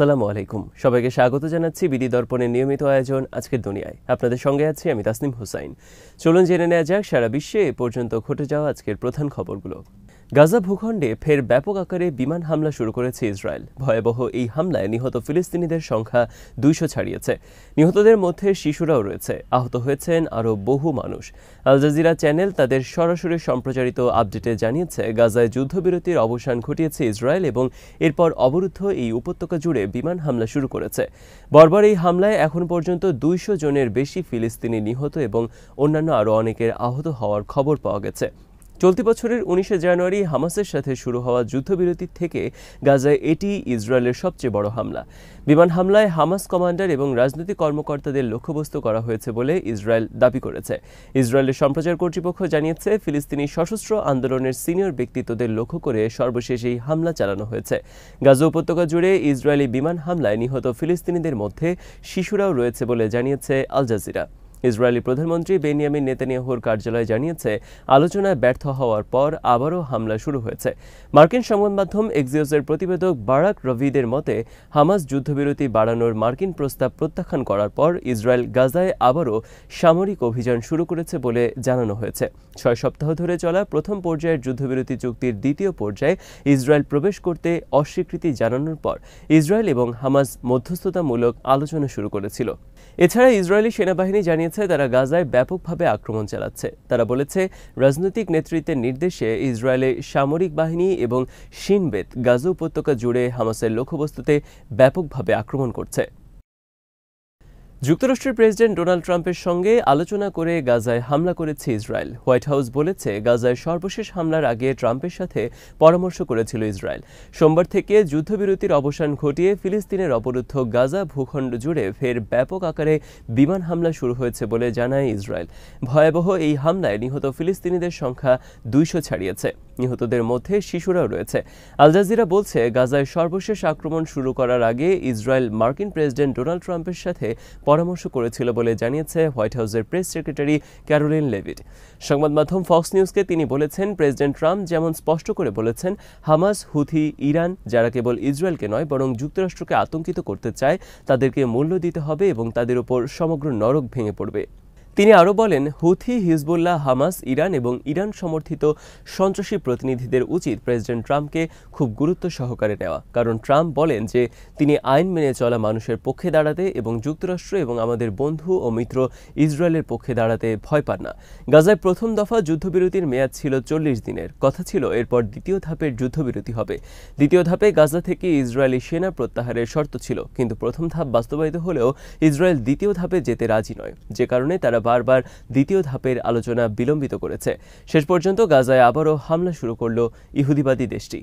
আসসালামু আলাইকুম। সবাইকে স্বাগত জানাচ্ছি বিডি দর্পণের নিয়মিত আয়োজন আজকের দুনিয়ায়। আপনাদের সঙ্গে আছি আমি তাসনিম হুসাইন। চলুন জেনে নেওয়া যাক সারা বিশ্বে এ পর্যন্ত ঘটে যাওয়া আজকের প্রধান খবরগুলো। গাজা ভূখণ্ডে ফের ব্যাপক আকারে বিমান হামলা শুরু করেছে ইসরায়েল। ভয়াবহ এই হামলায় নিহত ফিলিস্তিনিদের সংখ্যা 200 ছাড়িয়েছে। নিহতদের মধ্যে শিশুরাও রয়েছে। আহত হয়েছেন আরও বহু মানুষ। আল জাজিরা চ্যানেল তাদের সরাসরি সম্প্রচারিত আপডেটে জানিয়েছে, গাজায় যুদ্ধবিরতির অবসান ঘটিয়েছে ইসরায়েল এবং এরপর অবরুদ্ধ এই উপত্যকা জুড়ে বিমান হামলা শুরু করেছে। বর্বর এই হামলায় এখন পর্যন্ত 200 জনের বেশি ফিলিস্তিনি নিহত এবং অন্যান্য আরও অনেকের আহত হওয়ার খবর পাওয়া গেছে। চলতি বছরের 19 জানুয়ারি হামাসের সাথে শুরু হওয়া যুদ্ধবিরতি থেকে গাজায় এটি ইসরায়েলের সবচেয়ে বড় হামলা। বিমান হামলায় হামাস কমান্ডার এবং রাজনৈতিক কর্মকর্তাদের লক্ষ্যবস্তু করা হয়েছে বলে ইসরায়েল দাবি করেছে। ইসরায়েলের সম্প্রচার কর্তৃপক্ষ জানিয়েছে, ফিলিস্তিনি সশস্ত্র আন্দোলনের সিনিয়র ব্যক্তিত্বদের লক্ষ্য করে সর্বশেষ এই হামলা চালানো হয়েছে। গাজা উপত্যকা জুড়ে ইসরায়েলি বিমান হামলায় নিহত ফিলিস্তিনিদের মধ্যে শিশুরাও রয়েছে বলে জানিয়েছে আল জাজিরা। ইসরায়েলি প্রধানমন্ত্রী বেনিয়ামিন নেতানিয়াহুর কার্যালয় জানিয়েছে, আলোচনায় ব্যর্থ হওয়ার পর আবারও হামলা শুরু হয়েছে। মার্কিন সংবাদ মাধ্যম এক্সিওসের প্রতিবেদক বারাক রভিদের মতে, হামাস যুদ্ধবিরতি বাড়ানোর মার্কিন প্রস্তাব প্রত্যাখ্যান করার পর ইসরায়েল গাজায় আবারও সামরিক অভিযান শুরু করেছে বলে জানানো হয়েছে। 6 সপ্তাহ ধরে চলা প্রথম পর্যায়ের যুদ্ধবিরতি চুক্তির দ্বিতীয় পর্যায়ে ইসরায়েল প্রবেশ করতে অস্বীকৃতি জানানোর পর ইসরায়েল এবং হামাস মধ্যস্থতামূলক আলোচনা শুরু করেছিল। এছাড়া ইসরায়েলি সেনাবাহিনী জানিয়েছে, তারা গাজায় ব্যাপকভাবে আক্রমণ চালাচ্ছে। তারা বলেছে, রাজনৈতিক নেতৃত্বের নির্দেশে ইসরায়েলে সামরিক বাহিনী এবং শিন বেত গাজা উপত্যকা জুড়ে হামাসের লক্ষ্যবস্তুতে ব্যাপকভাবে আক্রমণ করছে। যুক্তরাষ্ট্রের প্রেসিডেন্ট ডোনাল্ড ট্রাম্পের সঙ্গে আলোচনা করে গাজায় হামলা করেছে ইসরায়েল। হোয়াইট হাউস বলেছে, গাজায় সর্বশেষ হামলার আগে ট্রাম্পের সাথে পরামর্শ করেছিল ইসরায়েল। সোমবার থেকে যুদ্ধবিরতির অবসান ঘটিয়ে ফিলিস্তিনের অবরুদ্ধ গাজা ভূখণ্ড জুড়ে ফের ব্যাপক আকারে বিমান হামলা শুরু হয়েছে বলে জানায় ইসরায়েল। ভয়াবহ এই হামলায় নিহত ফিলিস্তিনিদের সংখ্যা 200 ছাড়িয়েছে। নিহতদের মধ্যে শিশুরাও রয়েছে। আল জাজিরা বলছে, গাজায় সর্বশেষ আক্রমণ শুরু করার আগে ইসরায়েল মার্কিন প্রেসিডেন্ট ডোনাল্ড ট্রাম্পের সাথে পরামর্শ করেছিল বলে জানিয়েছে হোয়াইট হাউসের প্রেস সেক্রেটারি ক্যারোলিন লেভিট। সংবাদ মাধ্যম ফক্স নিউজকে তিনি বলেছেন, প্রেসিডেন্ট ট্রাম্প যেমন স্পষ্ট করে বলেছেন, হামাস, হুথি, ইরান যারা কেবল ইসরায়েলকে নয় বরং যুক্তরাষ্ট্রকে আতঙ্কিত করতে চায়, তাদেরকে মূল্য দিতে হবে এবং তাদের উপর সমগ্র নরক ভেঙে পড়বে। তিনি আরও বলেন, হুথি, হিজবুল্লাহ, হামাস, ইরান এবং ইরান সমর্থিত সন্ত্রাসী প্রতিনিধিদের উচিত প্রেসিডেন্ট ট্রাম্পকে খুব গুরুত্ব সহকারে নেওয়া, কারণ ট্রাম্প বলেন যে তিনি আইন মেনে চলা মানুষের পক্ষে দাঁড়াতে এবং যুক্তরাষ্ট্র এবং আমাদের বন্ধু ও মিত্র ইসরায়েলের পক্ষে দাঁড়াতে ভয় পান না। গাজায় প্রথম দফা যুদ্ধবিরতির মেয়াদ ছিল 40 দিনের। কথা ছিল এরপর দ্বিতীয় ধাপের যুদ্ধবিরতি হবে। দ্বিতীয় ধাপে গাজা থেকে ইসরায়েলি সেনা প্রত্যাহারের শর্ত ছিল, কিন্তু প্রথম ধাপ বাস্তবায়িত হলেও ইসরায়েল দ্বিতীয় ধাপে যেতে রাজি নয়, যে কারণে তারা বারবার দ্বিতীয় ধাপের আলোচনা বিলম্বিত করেছে। শেষ পর্যন্ত গাজায় আবারও হামলা শুরু করল ইহুদিবাদী দেশটি।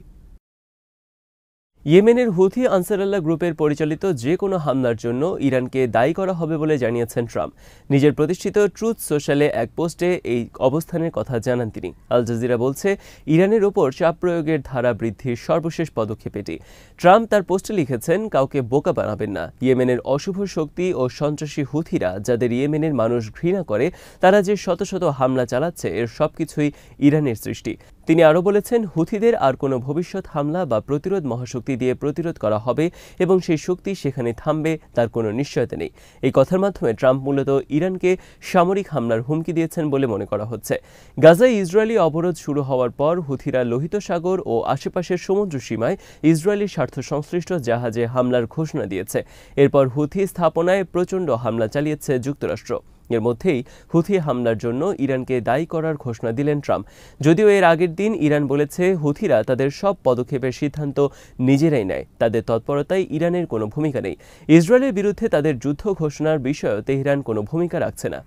ইয়েমেনের হুথি আনসারুল্লাহ গ্রুপের পরিচালিত যে কোনো হামলার জন্য ইরানকে দায়ী করা হবে বলে জানিয়েছেন ট্রাম্প। নিজের প্রতিষ্ঠিত ট্রুথ সোশ্যালে এক পোস্টে এই অবস্থানের কথা জানান তিনি। আল জাজিরা বলছে, ইরানের ওপর চাপ প্রয়োগের ধারা বৃদ্ধির সর্বশেষ পদক্ষেপ এটি। ট্রাম্প তার পোস্টে লিখেছেন, কাউকে বোকা বানাবেন না। ইয়েমেনের অশুভ শক্তি ও সন্ত্রাসী হুথিরা, যাদের ইয়েমেনের মানুষ ঘৃণা করে, তারা যে শত শত হামলা চালাচ্ছে, এর সবকিছুই ইরানের সৃষ্টি। তিনি আরও বলেছেন, হুথিদের আর কোনো ভবিষ্যৎ হামলা বা প্রতিরোধ মহাশক্তি দিয়ে প্রতিরোধ করা হবে এবং সেই শক্তি সেখানে থামবে তার কোনো নিশ্চয়তা নেই। এই কথার মাধ্যমে ট্রাম্প মূলত ইরানকে সামরিক হামলার হুমকি দিয়েছেন বলে মনে করা হচ্ছে। গাজায় ইসরায়েলি অবরোধ শুরু হওয়ার পর হুথিরা লোহিত সাগর ও আশেপাশের সমুদ্র সীমায় ইসরায়েলি স্বার্থ সংশ্লিষ্ট জাহাজে হামলার ঘোষণা দিয়েছে। এরপর হুথি স্থাপনায় প্রচণ্ড হামলা চালিয়েছে যুক্তরাষ্ট্র। এর মধ্যেই হুথি হামলার জন্য ইরানকে দায়ী করার ঘোষণা দিলেন ট্রাম্প। যদিও এর আগের দিন ইরান বলেছে, হুথিরা তাদের সব পদক্ষেপের সিদ্ধান্ত নিজেরাই নেয়, তাদের তৎপরতায় ইরানের কোনো ভূমিকা নেই। ইসরায়েলের বিরুদ্ধে তাদের যুদ্ধ ঘোষণার বিষয়েও তেহরান কোনো ভূমিকা রাখছে না।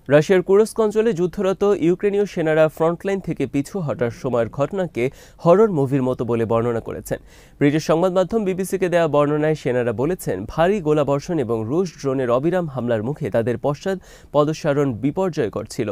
রাশিয়ার কুরস্ক অঞ্চলে যুদ্ধরত ইউক্রেনীয় সেনারা ফ্রন্টলাইন থেকে পিছু হটার সময়ের ঘটনাকে হরর মুভির মতো বলে বর্ণনা করেছেন। ব্রিটিশ সংবাদ মাধ্যম বিবিসিকে দেওয়া বর্ণনায় সেনারা বলেছেন, ভারী গোলাবর্ষণ এবং রুশ ড্রোনের অবিরাম হামলার মুখে তাদের পশ্চাৎ পদসারণ বিপর্যয়কর ছিল।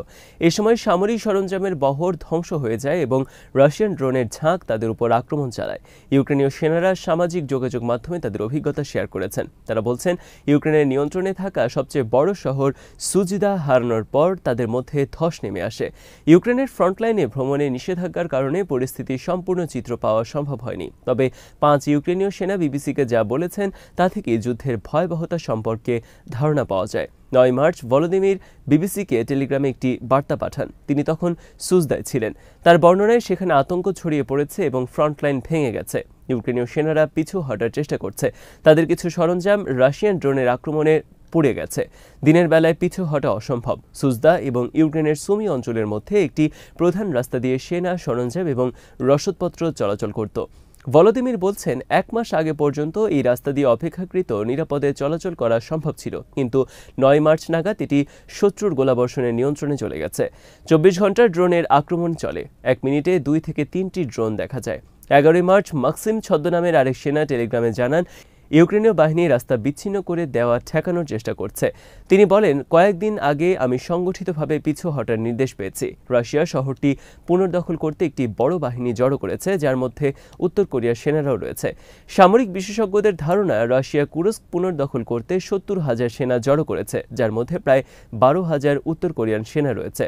এ সময় সামরিক সরঞ্জামের বহর ধ্বংস হয়ে যায় এবং রাশিয়ান ড্রোনের ঝাঁক তাদের উপর আক্রমণ চালায়। ইউক্রেনীয় সেনারা সামাজিক যোগাযোগ মাধ্যমে তাদের অভিজ্ঞতা শেয়ার করেছেন। তারা বলছেন, ইউক্রেনের নিয়ন্ত্রণে থাকা সবচেয়ে বড় শহর সুজিদা হারানোর হওয়ার পর তাদের মধ্যে ধস নেমে আসে। ইউক্রেনের ফ্রন্টলাইনে ভ্রমণে নিষেধাজ্ঞার কারণে পরিস্থিতির সম্পূর্ণ চিত্র পাওয়া সম্ভব হয়নি। তবে 5 ইউক্রেনীয় সেনা বিবিসিকে যা বলেছেন তা থেকে যুদ্ধের ভয়াবহতা সম্পর্কে ধারণা পাওয়া যায়। 9 মার্চ ভলোদিমির বিবিসিকে টেলিগ্রামে একটি বার্তা পাঠান। তিনি তখন সুজদায় ছিলেন। তার বর্ণনায় সেখানে আতঙ্ক ছড়িয়ে পড়েছে এবং ফ্রন্টলাইন ভেঙে গেছে। ইউক্রেনীয় সেনারা পিছু হটার চেষ্টা করছে। তাদের কিছু সরঞ্জাম রাশিয়ান ড্রোনের আক্রমণে পুড়ে গেছে। দিনের বেলায় পিছু হটা অসম্ভব। সুজদা এবং ইউক্রেনের সুমি অঞ্চলের মধ্যে একটি প্রধান রাস্তা দিয়ে সেনা সরঞ্জাম এবং রসদপত্র চলাচল করত। ভলোদিমির বলছেন, 1 মাস আগে পর্যন্ত এই রাস্তা দিয়ে অপেক্ষাকৃত নিরাপদে চলাচল করা সম্ভব ছিল, কিন্তু 9 মার্চ নাগাদ এটি শত্রুর গোলাবর্ষণের নিয়ন্ত্রণে চলে গেছে। 24 ঘন্টার ড্রোনের আক্রমণ চলে। 1 মিনিটে 2 থেকে 3টি ড্রোন দেখা যায়। 11 মার্চ মাক্সিম ছদ্মনামের আরেক সেনা টেলিগ্রামে জানান, ইউক্রেনীয় বাহিনী রাস্তা বিচ্ছিন্ন করে দেওয়া ঠেকানোর চেষ্টা করছে। তিনি বলেন, কয়েকদিন আগে আমি সংগঠিতভাবে পিছু হটার নির্দেশ পেয়েছি। রাশিয়া শহরটি পুনর্দখল করতে একটি বড় বাহিনী জড়ো করেছে, যার মধ্যে উত্তর কোরিয়ার সেনারাও রয়েছে। সামরিক বিশেষজ্ঞদের ধারণা, রাশিয়া কুরস্ক পুনর্দখল করতে 70,000 সেনা জড়ো করেছে, যার মধ্যে প্রায় 12,000 উত্তর কোরিয়ান সেনা রয়েছে।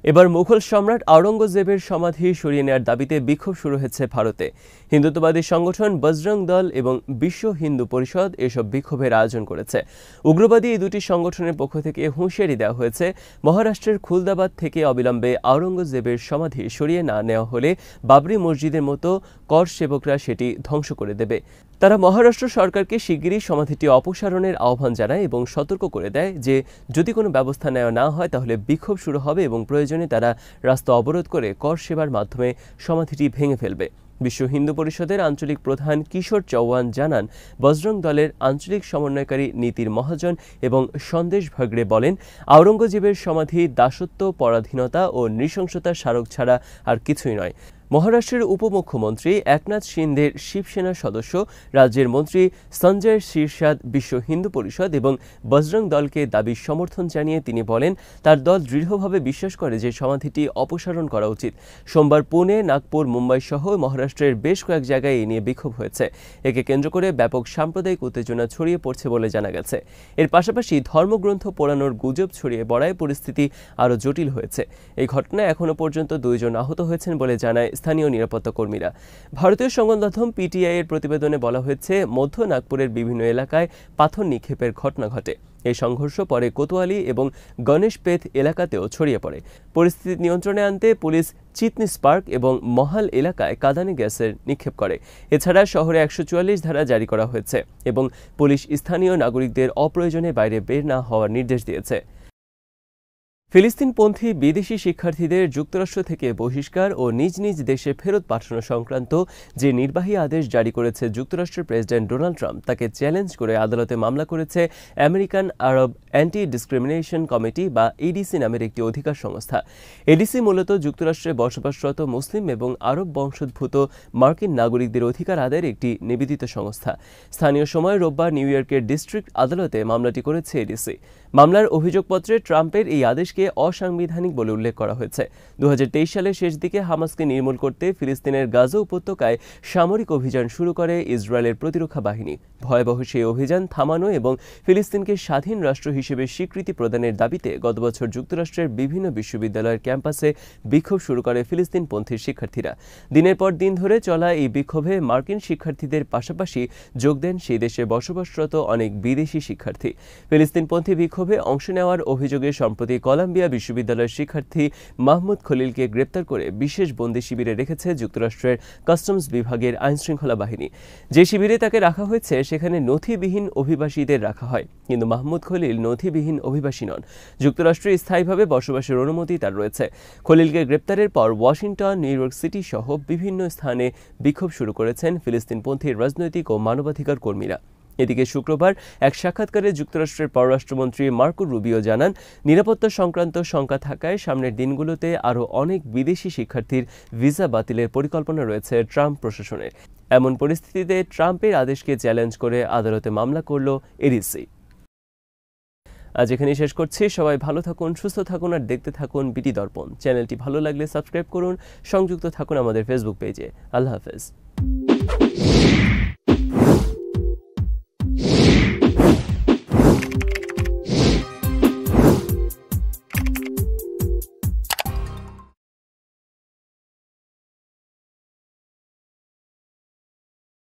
এবার মুঘল সম্রাট আওরঙ্গজেবের সমাধি সরিয়ে নেওয়ার দাবিতে বিক্ষোভ শুরু হয়েছে ভারতে। হিন্দুত্ববাদী সংগঠন বজরং দল এবং বিশ্ব হিন্দু পরিষদ এসব বিক্ষোভের আয়োজন করেছে। উগ্রবাদী এই দুটি সংগঠনের পক্ষ থেকে হুঁশিয়ারি দেওয়া হয়েছে, মহারাষ্ট্রের খুলদাবাদ থেকে অবিলম্বে আওরঙ্গজেবের সমাধি সরিয়ে না নেওয়া হলে বাবরি মসজিদের মতো কর সেবকরা সেটি ধ্বংস করে দেবে। তারা মহারাষ্ট্র সরকারকে শিগগিরই সমাধিটি অপসারণের আহ্বান জানায় এবং সতর্ক করে দেয় যে যদি কোনো ব্যবস্থা নেওয়া না হয় তাহলে বিক্ষোভ শুরু হবে এবং প্রয়োজনে তারা রাস্তা অবরোধ করে কর সেবার মাধ্যমে সমাধিটি ভেঙে ফেলবে। বিশ্ব হিন্দু পরিষদের আঞ্চলিক প্রধান কিশোর চৌহান জানান, বজরং দলের আঞ্চলিক সমন্বয়কারী নীতির মহাজন এবং সন্দেশ ভাগড়ে বলেন, আওরঙ্গজেবের সমাধি দাসত্ব, পরাধীনতা ও নৃশংসতার স্মারক ছাড়া আর কিছুই নয়। মহারাষ্ট্রের উপমুখ্যমন্ত্রী একনাথ শিন্দের শিবসেনা সদস্য, রাজ্যের মন্ত্রী সঞ্জয় শিরসাদ বিশ্ব হিন্দু পরিষদ এবং বজরং দলকে দাবির সমর্থন জানিয়ে তিনি বলেন, তার দল দৃঢ়ভাবে বিশ্বাস করে যে সমাধিটি অপসারণ করা উচিত। সোমবার পুনে, নাগপুর, মুম্বাই সহ মহারাষ্ট্রের বেশ কয়েক জায়গায় এ নিয়ে বিক্ষোভ হয়েছে। একে কেন্দ্র করে ব্যাপক সাম্প্রদায়িক উত্তেজনা ছড়িয়ে পড়ছে বলে জানা গেছে। এর পাশাপাশি ধর্মগ্রন্থ পোড়ানোর গুজব ছড়িয়ে পড়ায় পরিস্থিতি আরও জটিল হয়েছে। এই ঘটনায় এখনও পর্যন্ত 2 জন আহত হয়েছেন বলে জানায় স্থানীয় নিরাপত্তা কর্মীরা। ভারতীয় সংবাদ মাধ্যম পিটিআই এর প্রতিবেদনে বলা হয়েছে, মধ্য নাগপুরের বিভিন্ন এলাকায় পাথর নিক্ষেপের ঘটনা ঘটে। এই সংঘর্ষ পরে কোতোয়ালি এবং গণেশপেথ এলাকাতেও ছড়িয়ে পড়ে। পরিস্থিতি নিয়ন্ত্রণে আনতে পুলিশ চিতনিস পার্ক এবং মহাল এলাকায় কাঁদানে গ্যাসের নিক্ষেপ করে। এছাড়া শহরে 144 ধারা জারি করা হয়েছে এবং পুলিশ স্থানীয় নাগরিকদের অপ্রয়োজনে বাইরে বের না হওয়ার নির্দেশ দিয়েছে। ফিলিস্তিনপন্থী বিদেশি শিক্ষার্থীদের যুক্তরাষ্ট্র থেকে বহিষ্কার ও নিজ নিজ দেশে ফেরত পাঠানো সংক্রান্ত যে নির্বাহী আদেশ জারি করেছে যুক্তরাষ্ট্রের প্রেসিডেন্ট ডোনাল্ড ট্রাম্প, তাকে চ্যালেঞ্জ করে আদালতে মামলা করেছে আমেরিকান আরব অ্যান্টি ডিসক্রিমিনেশন কমিটি বা এডিসি নামের একটি অধিকার সংস্থা। এডিসি মূলত যুক্তরাষ্ট্রে বসবাসরত মুসলিম এবং আরব বংশোদ্ভূত মার্কিন নাগরিকদের অধিকার আদায়ের একটি নিবেদিত সংস্থা। স্থানীয় সময় রোববার নিউ ইয়র্কের ডিস্ট্রিক্ট আদালতে মামলাটি করেছে এডিসি। মামলার অভিযোগপত্রে ট্রাম্পের এই আদেশকে অসাংবিধানিক বলে উল্লেখ করা হয়েছে। 2023 সালের শেষ দিকে হামাসকে নির্মূল করতে ফিলিস্তিনের গাজা উপত্যকায় সামরিক অভিযান শুরু করে ইসরায়েলের প্রতিরক্ষা বাহিনী। ভয়াবহ সেই অভিযান থামানো এবং ফিলিস্তিনকে স্বাধীন রাষ্ট্র হিসেবে স্বীকৃতি প্রদানের দাবিতে গত বছর যুক্তরাষ্ট্রের বিভিন্ন বিশ্ববিদ্যালয়ের ক্যাম্পাসে বিক্ষোভ শুরু করে ফিলিস্তিনপন্থী শিক্ষার্থীরা। দিনের পর দিন ধরে চলা এই বিক্ষোভে মার্কিন শিক্ষার্থীদের পাশাপাশি যোগ দেন সেই দেশে বসবাসরত অনেক বিদেশি শিক্ষার্থী। ফিলিস্তিনপন্থী বিক্ষোভে অংশ নেওয়ার অভিযোগে সম্প্রতি কলাম্বিয়া বিশ্ববিদ্যালয়ের শিক্ষার্থী মাহমুদ খলিলকে গ্রেপ্তার করে বিশেষ বন্দি শিবিরে রেখেছে যুক্তরাষ্ট্রের কাস্টমস বিভাগের আইনশৃঙ্খলা বাহিনী। যে শিবিরে তাকে রাখা হয়েছে সেখানে নথিবিহীন অভিবাসীদের রাখা হয়, কিন্তু মাহমুদ খলিল নথিবিহীন অভিবাসী নন। যুক্তরাষ্ট্রে স্থায়ীভাবে বসবাসের অনুমতি তার রয়েছে। খলিলকে গ্রেপ্তারের পর ওয়াশিংটন, নিউ ইয়র্ক সিটি সহ বিভিন্ন স্থানে বিক্ষোভ শুরু করেছেন ফিলিস্তিনপন্থী রাজনৈতিক ও মানবাধিকার কর্মীরা। এদিকে শুক্রবার এক সাক্ষাৎকারে যুক্তরাষ্ট্রের পররাষ্ট্রমন্ত্রী মার্কো রুবিও জানান, নিরাপত্তা সংক্রান্ত শঙ্কা থাকায় সামনের দিনগুলোতে আরও অনেক বিদেশি শিক্ষার্থীর ভিসা বাতিলের পরিকল্পনা রয়েছে ট্রাম্প প্রশাসনের। এমন পরিস্থিতিতে ট্রাম্পের আদেশকে চ্যালেঞ্জ করে আদালতে মামলা করল এডিসি। আজ এখানেই শেষ করছি। সবাই ভালো থাকুন, সুস্থ থাকুন আর দেখতে থাকুন বিডি দর্পণ। চ্যানেলটি ভালো লাগলে সাবস্ক্রাইব করুন, সংযুক্ত থাকুন আমাদের ফেসবুক পেজে। আল্লাহ হাফেজ।